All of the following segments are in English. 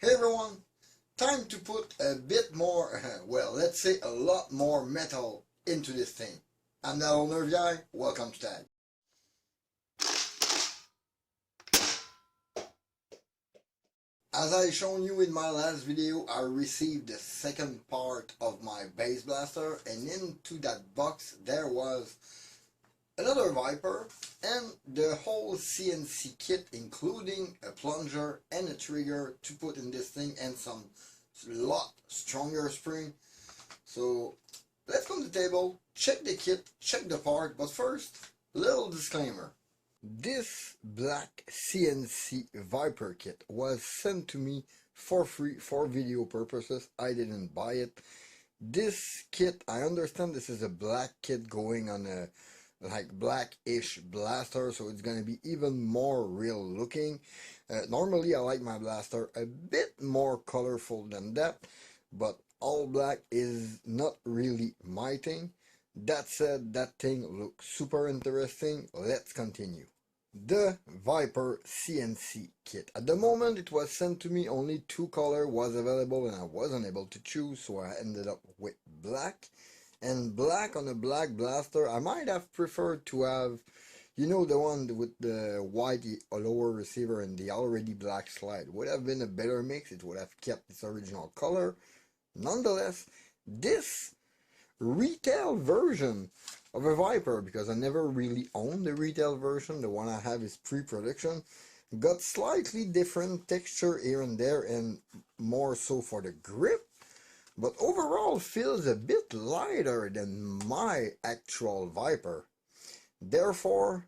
Hey everyone, time to put a bit more, well, let's say a lot more metal into this thing. I'm that old Nerf guy, welcome to Tag. As I shown you in my last video, I received the second part of my base blaster, and into that box there was another Viper and the whole CNC kit, including a plunger and a trigger to put in this thing and some lot stronger spring. So let's go to the table, check the kit, check the part, but first, little disclaimer. This black CNC Viper kit was sent to me for free for video purposes. I didn't buy it. This kit, I understand this is a black kit going on a like blackish blaster, so it's gonna be even more real looking. Normally I like my blaster a bit more colorful than that, but all black is not really my thing. That said, that thing looks super interesting. Let's continue. The Viper CNC kit. At the moment it was sent to me, only two color was available and I wasn't able to choose, so I ended up with black. And black on a black blaster, I might have preferred to have, you know, the one with the white lower receiver and the already black slide. Would have been a better mix, it would have kept its original color. Nonetheless, this retail version of a Viper, because I never really owned the retail version, the one I have is pre-production, got slightly different texture here and there and more so for the grip, but overall feels a bit lighter than my actual Viper. Therefore,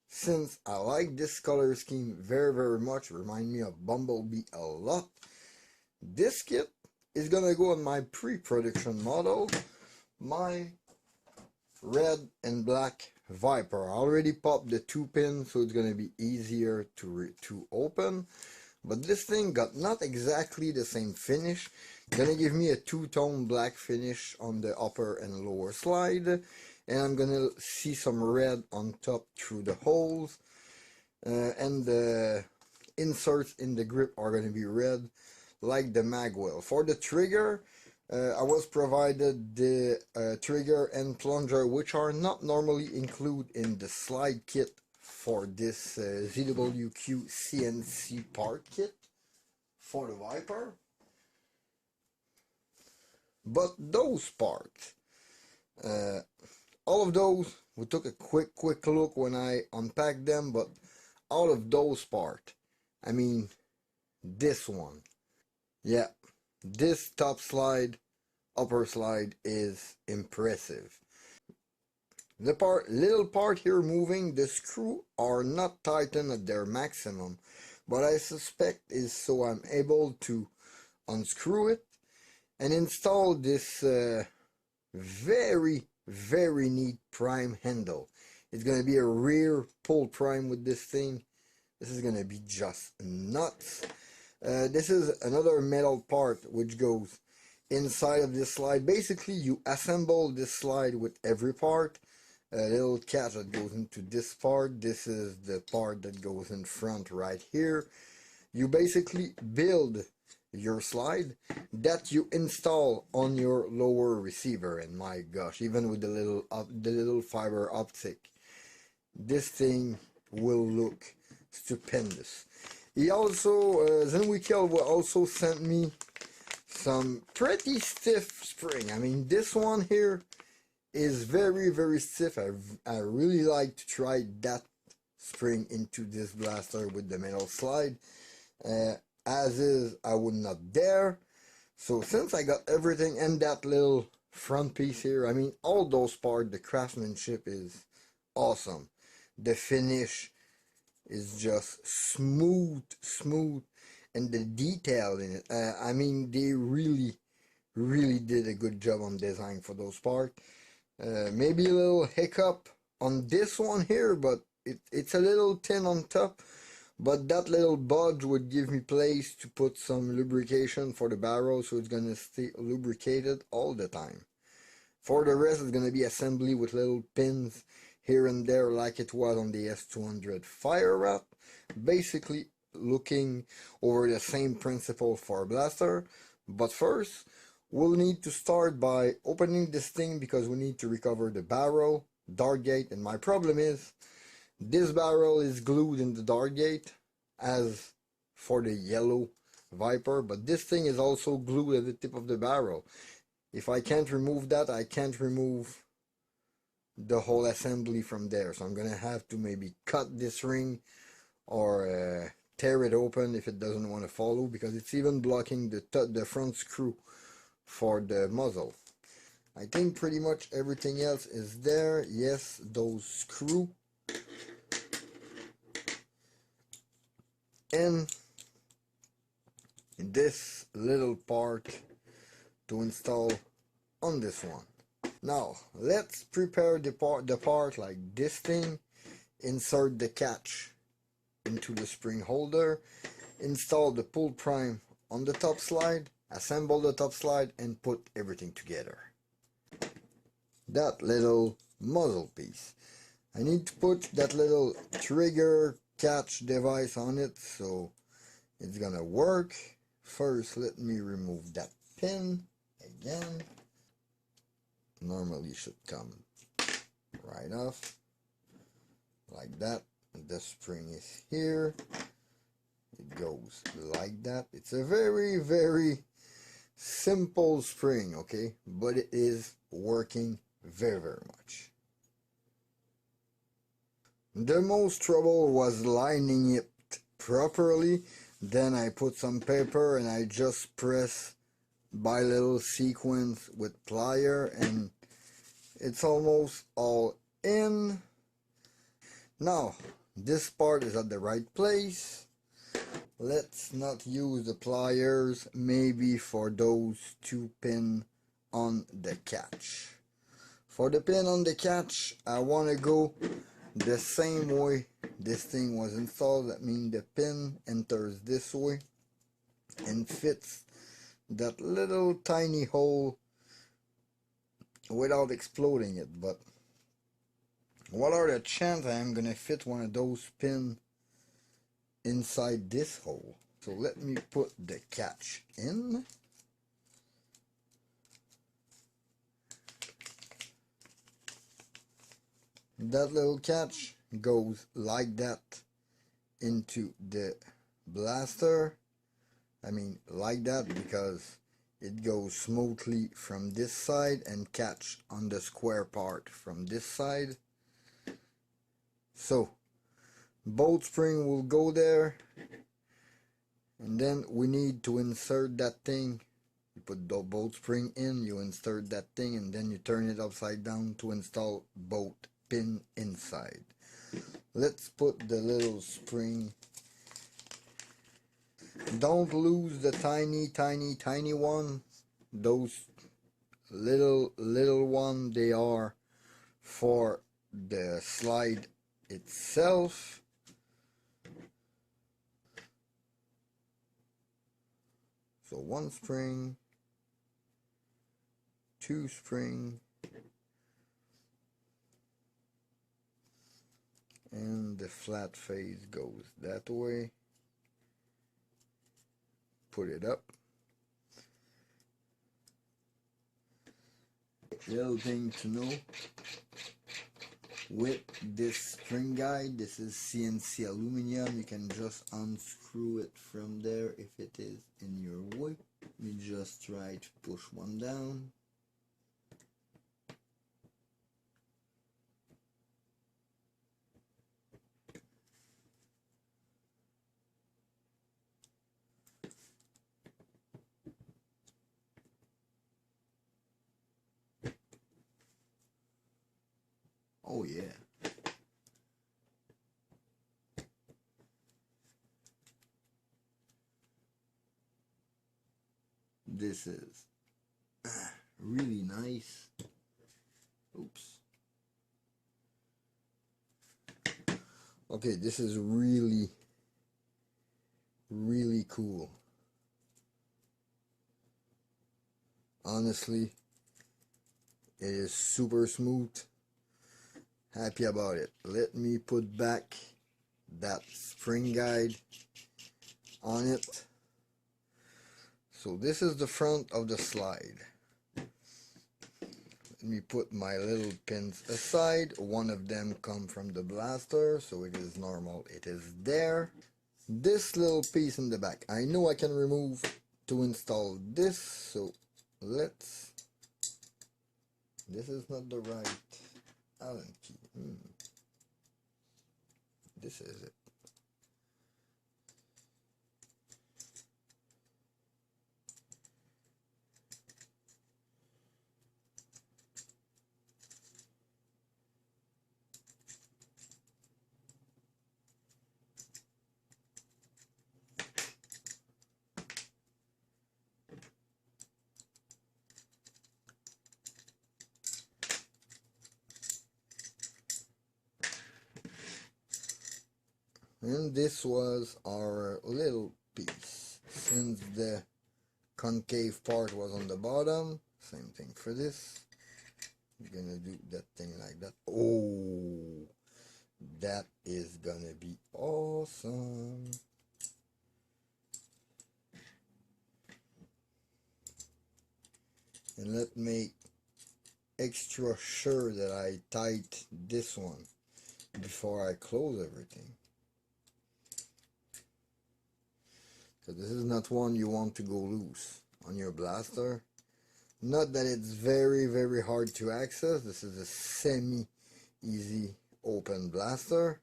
since I like this color scheme very much, remind me of Bumblebee a lot, this kit is gonna go on my pre-production model, my red and black Viper. I already popped the 2 pins, so it's gonna be easier to open. But this thing got not exactly the same finish. Gonna give me a 2-tone black finish on the upper and lower slide, and I'm gonna see some red on top through the holes, and the inserts in the grip are gonna be red like the magwell. For the trigger, I was provided the trigger and plunger, which are not normally included in the slide kit for this ZWQ CNC part kit for the Viper. But those parts, all of those, we took a quick look when I unpacked them, but all of those parts, I mean, this one, yeah, this top slide, upper slide is impressive. The little part here moving, the screw are not tightened at their maximum, but I suspect is so I'm able to unscrew it and install this very neat prime handle. It's gonna be a rear pull prime with this thing. This is gonna be just nuts. This is another metal part which goes inside of this slide. Basically, you assemble this slide with every part. A little catch that goes into this part. This is the part that goes in front right here. You basically build your slide that you install on your lower receiver, and my gosh, even with the little fiber optic, this thing will look stupendous. He also, ZWQ also sent me some pretty stiff spring. I mean, this one here is very stiff. I really like to try that spring into this blaster with the metal slide. As is, I would not dare. So since I got everything and that little front piece here, I mean, all those parts, the craftsmanship is awesome. The finish is just smooth, and the detail in it, I mean, they really did a good job on design for those parts. Maybe a little hiccup on this one here, but it's a little thin on top, but that little budge would give me place to put some lubrication for the barrel, so it's gonna stay lubricated all the time. For the rest, it's gonna be assembly with little pins here and there like it was on the S200 Fire Rat. Basically looking over the same principle for a blaster. But first, we'll need to start by opening this thing because we need to recover the barrel, dart gate, and my problem is this barrel is glued in the dart gate as for the yellow Viper, but this thing is also glued at the tip of the barrel. If I can't remove that, I can't remove the whole assembly from there. So I'm gonna have to maybe cut this ring or tear it open if it doesn't want to follow, because it's even blocking the front screw for the muzzle. I think pretty much everything else is there. Yes, those screw and this little part to install on this one. Now let's prepare the part like this thing. Insert the catch into the spring holder, install the pull prime on the top slide, assemble the top slide, and put everything together. That little muzzle piece, I need to put that little trigger catch device on it so it's gonna work. First, let me remove that pin again. Normally should come right off like that. The spring is here. It goes like that. It's a very, very simple spring, okay, but it is working very, very much. The most trouble was lining it properly. Then I put some paper and I just press by little sequence with plier and it's almost all in. Now this part is at the right place. Let's not use the pliers, maybe for those two pins on the catch. For the pin on the catch, I want to go the same way this thing was installed. That means the pin enters this way and fits that little tiny hole without exploding it. But what are the chances I am gonna fit one of those pins inside this hole? So let me put the catch in. That little catch goes like that into the blaster. I mean like that because it goes smoothly from this side and catch on the square part from this side. So bolt spring will go there, and then we need to insert that thing. You put the bolt spring in, you insert that thing, and then you turn it upside down to install both pin inside. Let's put the little spring. Don't lose the tiny one. Those little one, they are for the slide itself. So one spring, two spring, and the flat face goes that way. Put it up. Little thing to know with this spring guide, this is CNC aluminum. You can just unscrew it from there if it is in your way. You just try to push one down. Oh yeah. This is really nice. Oops. Okay, this is really cool. Honestly, it is super smooth. Happy about it. Let me put back that spring guide on it. So this is the front of the slide. Let me put my little pins aside. One of them come from the blaster, so it is normal, it is there. This little piece in the back, I know I can remove to install this, so let's... This is not the right Allen key. This is it. And this was our little piece. Since the concave part was on the bottom, same thing for this. We're gonna do that thing like that. Oh, that is gonna be awesome. And let's make extra sure that I tight this one before I close everything. Because this is not one you want to go loose on your blaster. Not that it's very hard to access. This is a semi-easy open blaster,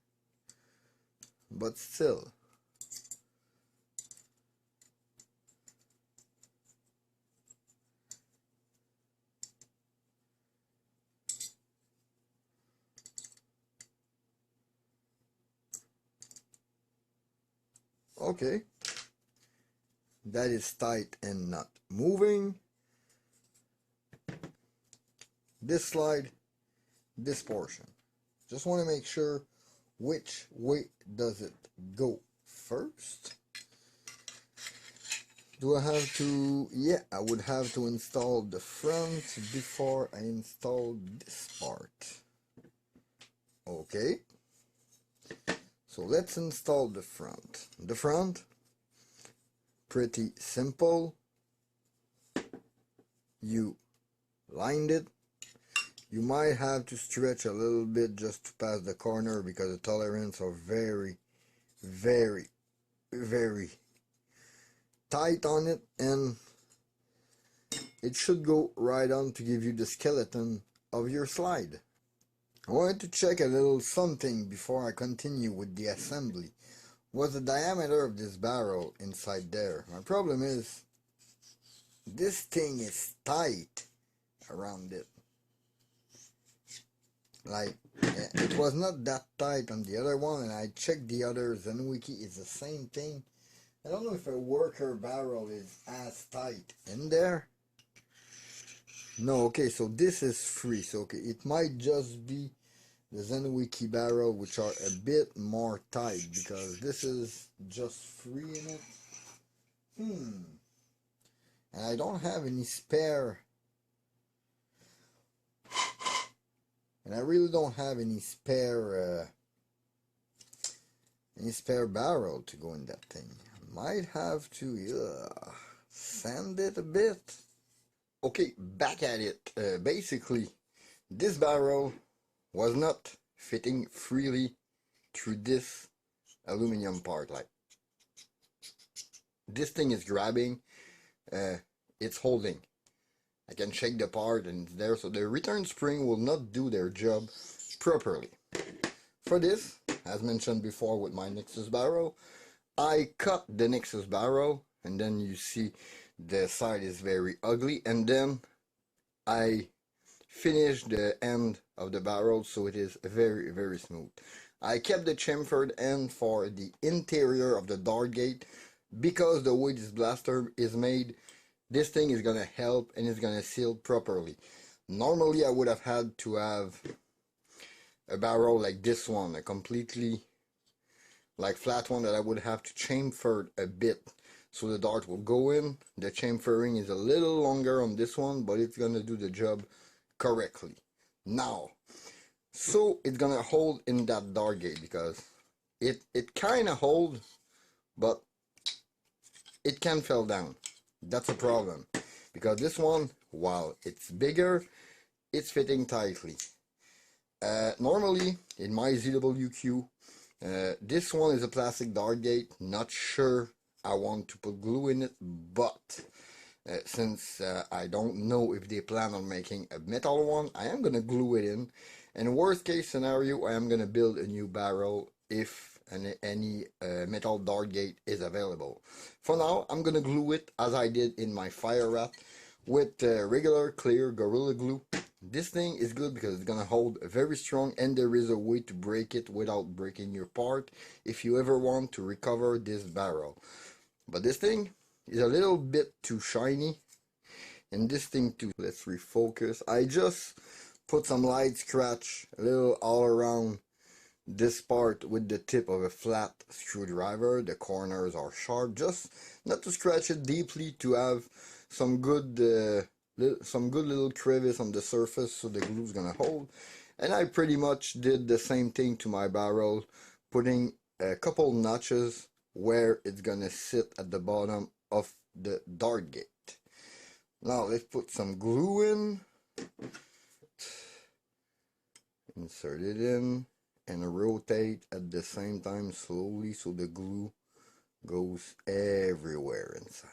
but still. Okay, that is tight and not moving. This slide, this portion. Just want to make sure which way does it go first. Do I have to? Yeah, I would have to install the front before I install this part. Okay. So let's install the front. The front, pretty simple. You lined it. You might have to stretch a little bit just to pass the corner because the tolerance are very tight on it, and it should go right on to give you the skeleton of your slide. I wanted to check a little something before I continue with the assembly. What's the diameter of this barrel inside there? My problem is this thing is tight around it. Like, it was not that tight on the other one, and I checked the other ZWQ, it's the same thing. I don't know if a worker barrel is as tight in there. No, okay, so this is free, so okay, it might just be the ZWQ barrel which are a bit more tight, because this is just free in it. And I don't have any spare, and I really don't have any spare barrel to go in that thing. I might have to sand it a bit. Okay, back at it. Basically, this barrel was not fitting freely through this aluminum part. Like, this thing is grabbing, it's holding. I can shake the part and it's there, so the return spring will not do their job properly. For this, as mentioned before with my Nexus barrel, I cut the Nexus barrel, and then you see the side is very ugly, and then I finished the end of the barrel so it is very smooth. I kept the chamfered end for the interior of the dart gate, because the way this blaster is made, this thing is gonna help and it's gonna seal properly. Normally I would have had to have a barrel like this one, a completely like flat one that I would have to chamfer a bit so the dart will go in. The chamfering is a little longer on this one, but it's gonna do the job correctly. Now, so it's gonna hold in that dart gate, because it kind of holds, but it can fall down. That's a problem, because this one, while it's bigger, it's fitting tightly. Normally, in my ZWQ, this one is a plastic dart gate. Not sure I want to put glue in it, but since I don't know if they plan on making a metal one, I am going to glue it in. And worst case scenario, I am going to build a new barrel if any metal dart gate is available. For now, I'm going to glue it as I did in my fire rat with regular clear Gorilla Glue. This thing is good because it's going to hold very strong, and there is a way to break it without breaking your part if you ever want to recover this barrel. But this thing is a little bit too shiny, and this thing too. Let's refocus. I just put some light scratch a little all around this part with the tip of a flat screwdriver. The corners are sharp, just not to scratch it deeply, to have some good little crevice on the surface so the glue's gonna hold. And I pretty much did the same thing to my barrel, putting a couple notches where it's gonna sit at the bottom of the dart gate. Now let's put some glue in, insert it in, and rotate at the same time slowly so the glue goes everywhere inside.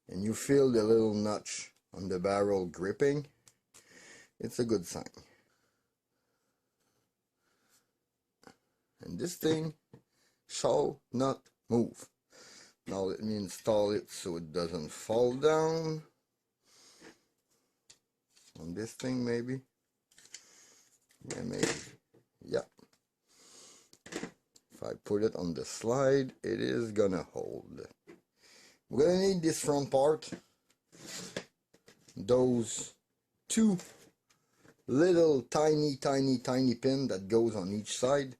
And you feel the little notch on the barrel gripping. It's a good sign. And this thing shall not move. Now let me install it so it doesn't fall down. On this thing maybe. Yeah, maybe. Yeah. If I put it on the slide, it is gonna hold. We're gonna need this front part. Those two little tiny pin that goes on each side.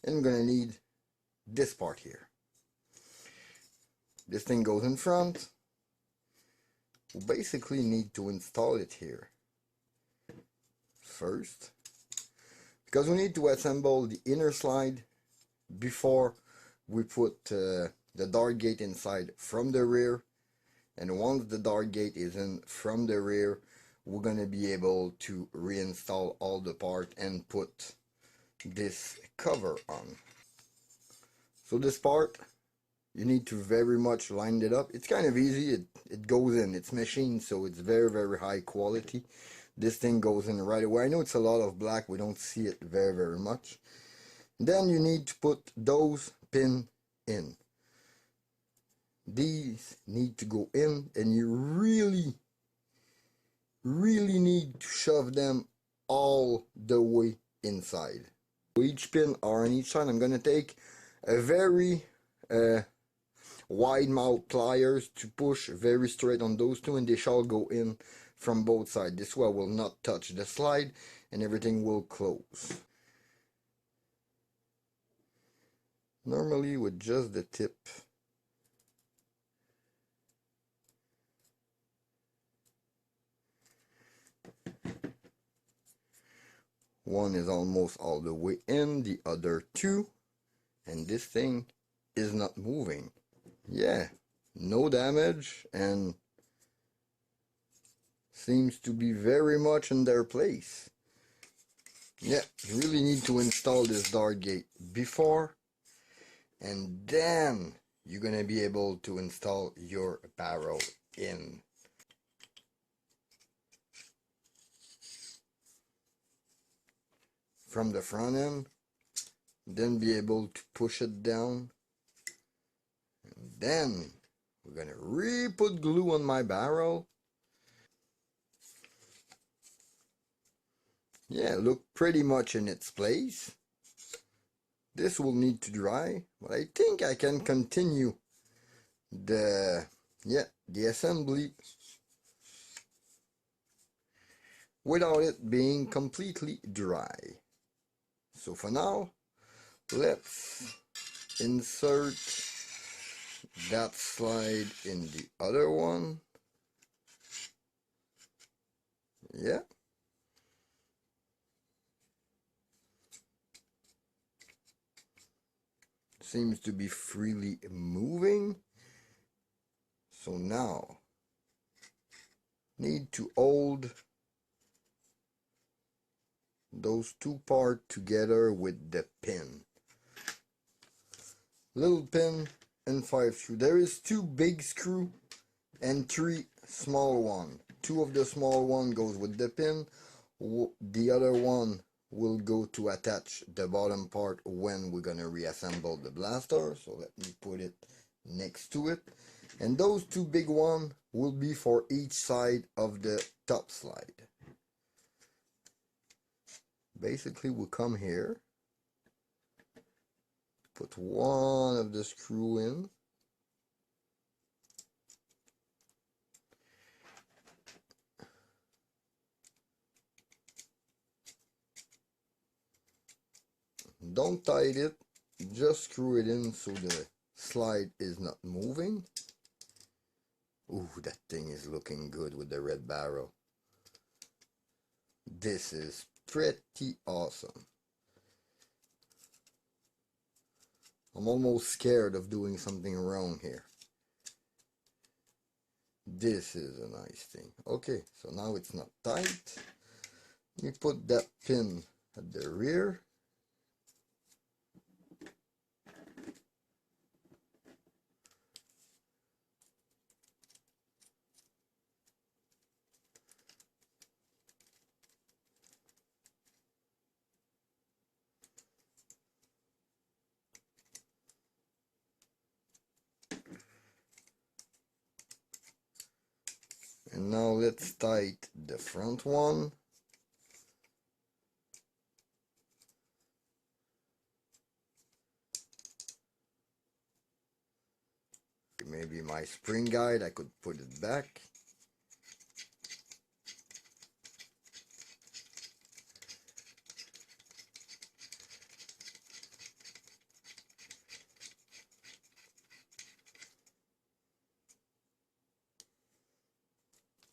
And I'm gonna need this part here. This thing goes in front. We basically need to install it here first, because we need to assemble the inner slide before we put the dart gate inside from the rear. And once the dart gate is in from the rear, we're gonna be able to reinstall all the part and put this cover on. So this part, you need to very much line it up. It's kind of easy. It goes in. It's machined, so it's very high quality. This thing goes in right away. I know it's a lot of black. We don't see it very much. Then you need to put those pins in. These need to go in, and you really need to shove them all the way inside. Each pin are on each side. I'm going to take a very wide mouth pliers to push very straight on those two, and they shall go in from both sides. This way I will not touch the slide and everything will close. Normally with just the tip, one is almost all the way in, the other two, and this thing is not moving. Yeah, no damage, and seems to be very much in their place. Yeah, you really need to install this dart gate before, and then you're gonna be able to install your barrel in. From the front end, then be able to push it down. And then we're gonna re-put glue on my barrel. Yeah, look pretty much in its place. This will need to dry, but I think I can continue the assembly without it being completely dry. So for now, let's insert that slide in the other one. Yeah. Seems to be freely moving. So now, need to hold those two parts together with the pin. Little pin and 5 screw. There is 2 big screw and 3 small one. 2 of the small one goes with the pin. The other one will go to attach the bottom part when we're gonna reassemble the blaster. So let me put it next to it. And those 2 big one will be for each side of the top slide. Basically, we'll come here, put one of the screw in, don't tight it, just screw it in so the slide is not moving. Ooh, that thing is looking good with the red barrel. This is pretty awesome. I'm almost scared of doing something wrong here. This is a nice thing. Okay, so now it's not tight. You put that pin at the rear. And now let's tight the front one. Maybe my spring guide, I could put it back.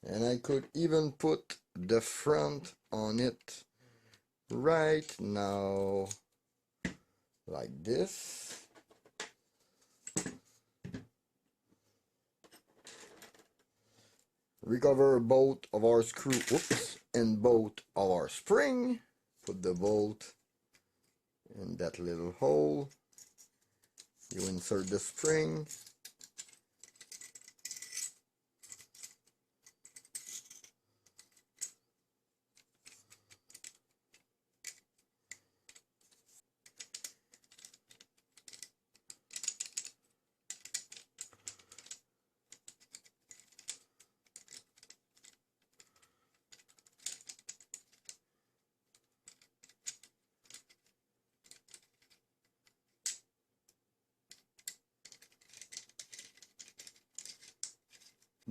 And I could even put the front on it right now, like this. Recover both of our screw, and both of our spring. Put the bolt in that little hole. You insert the spring.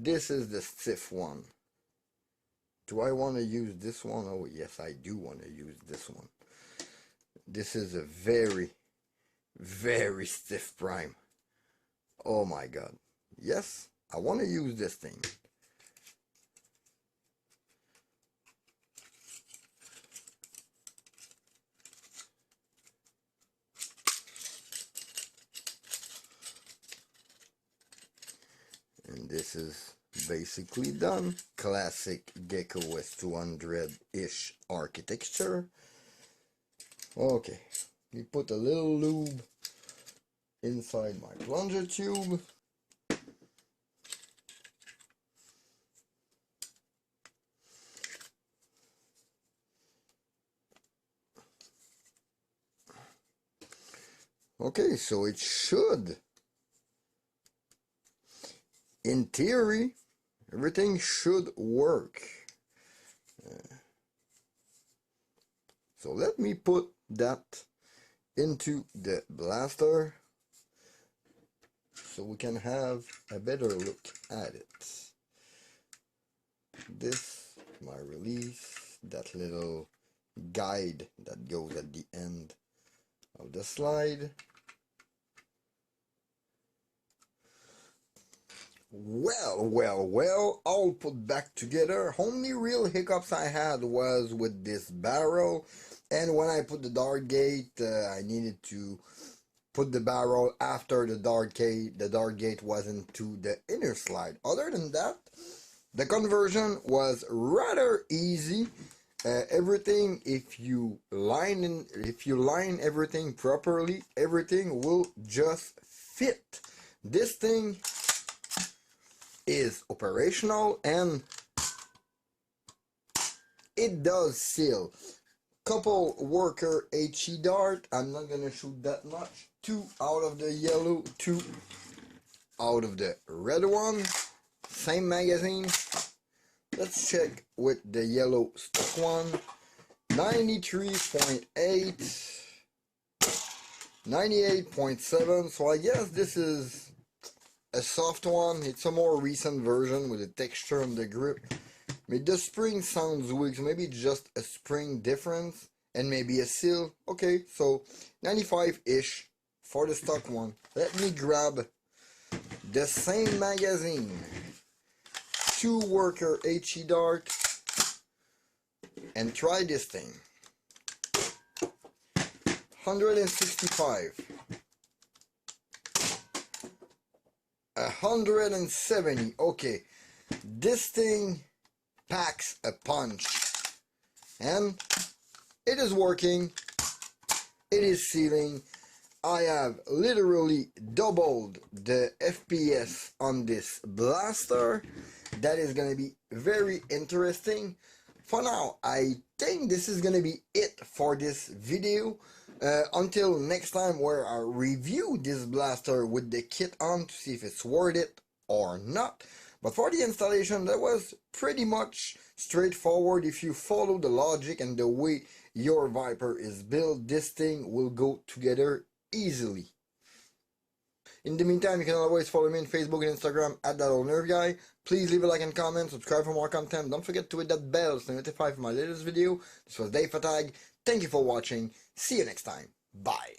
This is the stiff one. Do I want to use this one? Oh yes, I do want to use this one. This is a very, very stiff prime. Oh my god. Yes, I want to use this thing. And this is basically done. Classic Gecko S200-ish architecture. Okay, we put a little lube inside my plunger tube. Okay, so it should, in theory, everything should work. So let me put that into the blaster so we can have a better look at it. This, my release, that little guide that goes at the end of the slide. Well, all put back together. Only real hiccups I had was with this barrel, and when I put the dart gate, I needed to put the barrel after the dart gate was into the inner slide. Other than that, the conversion was rather easy. Everything, if you line everything properly, everything will just fit. This thing is operational and it does seal. Couple worker HE dart. I'm not gonna shoot that much. 2 out of the yellow, 2 out of the red one. Same magazine. Let's check with the yellow stock one. 93.8, 98.7. So I guess this is a soft one. It's a more recent version with the texture and the grip. But the spring sounds weak, so maybe just a spring difference and maybe a seal. Okay, so 95-ish for the stock one. Let me grab the same magazine. 2 worker HE dart and try this thing. 165, 170. Okay, this thing packs a punch and it is working. It is sealing. I have literally doubled the FPS on this blaster. That is going to be very interesting. For now, I think this is going to be it for this video. Until next time, where I review this blaster with the kit on to see if it's worth it or not. But for the installation, that was pretty much straightforward. If you follow the logic and the way your Viper is built, this thing will go together easily. In the meantime, you can always follow me on Facebook and Instagram at thatoldnerfguy. Please leave a like and comment, subscribe for more content. Don't forget to hit that bell to notify for my latest video. This was Dave Fatag. Thank you for watching. See you next time. Bye.